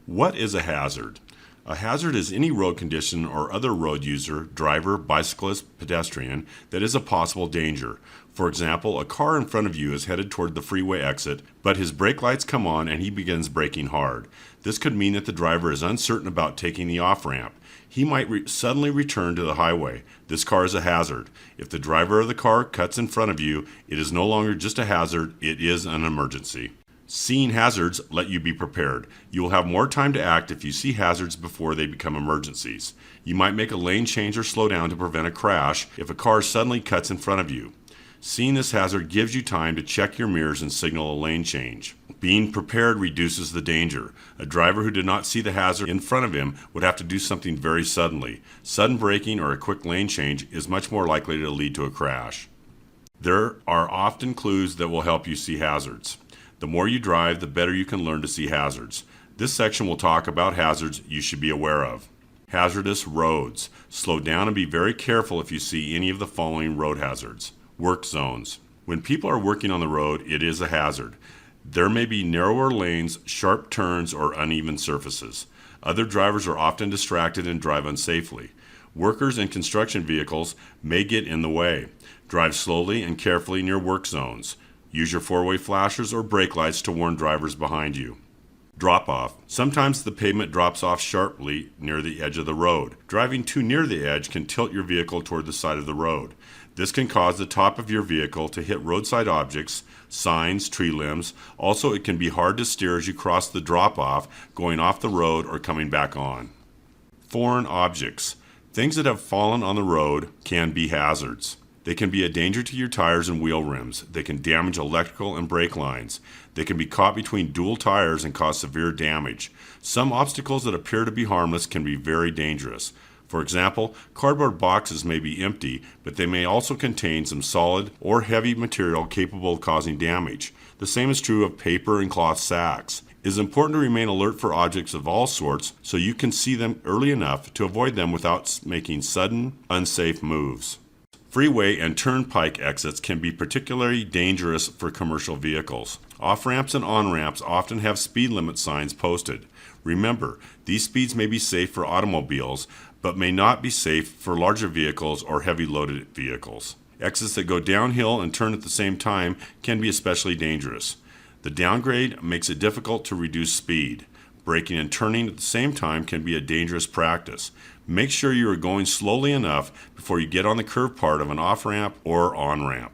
What is a hazard? A hazard is any road condition or other road user, driver, bicyclist, pedestrian that is a possible danger. For example, a car in front of you is headed toward the freeway exit, but his brake lights come on and he begins braking hard. This could mean that the driver is uncertain about taking the off-ramp. He might suddenly return to the highway. This car is a hazard. If the driver of the car cuts in front of you, it is no longer just a hazard, it is an emergency. Seeing hazards let you be prepared. You will have more time to act if you see hazards before they become emergencies. You might make a lane change or slow down to prevent a crash if a car suddenly cuts in front of you. Seeing this hazard gives you time to check your mirrors and signal a lane change. Being prepared reduces the danger. A driver who did not see the hazard in front of him would have to do something very suddenly. Sudden braking or a quick lane change is much more likely to lead to a crash. There are often clues that will help you see hazards. The more you drive, the better you can learn to see hazards. This section will talk about hazards you should be aware of. Hazardous roads. Slow down and be very careful if you see any of the following road hazards. Work zones. When people are working on the road, it is a hazard. There may be narrower lanes, sharp turns, or uneven surfaces. Other drivers are often distracted and drive unsafely. Workers in construction vehicles may get in the way. Drive slowly and carefully near work zones. Use your four-way flashers or brake lights to warn drivers behind you. Drop-off. Sometimes the pavement drops off sharply near the edge of the road. Driving too near the edge can tilt your vehicle toward the side of the road. This can cause the top of your vehicle to hit roadside objects, signs, tree limbs. Also, it can be hard to steer as you cross the drop-off, going off the road or coming back on. Foreign objects. Things that have fallen on the road can be hazards. They can be a danger to your tires and wheel rims. They can damage electrical and brake lines. They can be caught between dual tires and cause severe damage. Some obstacles that appear to be harmless can be very dangerous. For example, cardboard boxes may be empty, but they may also contain some solid or heavy material capable of causing damage. The same is true of paper and cloth sacks. It is important to remain alert for objects of all sorts so you can see them early enough to avoid them without making sudden, unsafe moves. Freeway and turnpike exits can be particularly dangerous for commercial vehicles. Off-ramps and on-ramps often have speed limit signs posted. Remember, these speeds may be safe for automobiles, but may not be safe for larger vehicles or heavy loaded vehicles. Exits that go downhill and turn at the same time can be especially dangerous. The downgrade makes it difficult to reduce speed. Braking and turning at the same time can be a dangerous practice. Make sure you are going slowly enough before you get on the curved part of an off-ramp or on-ramp.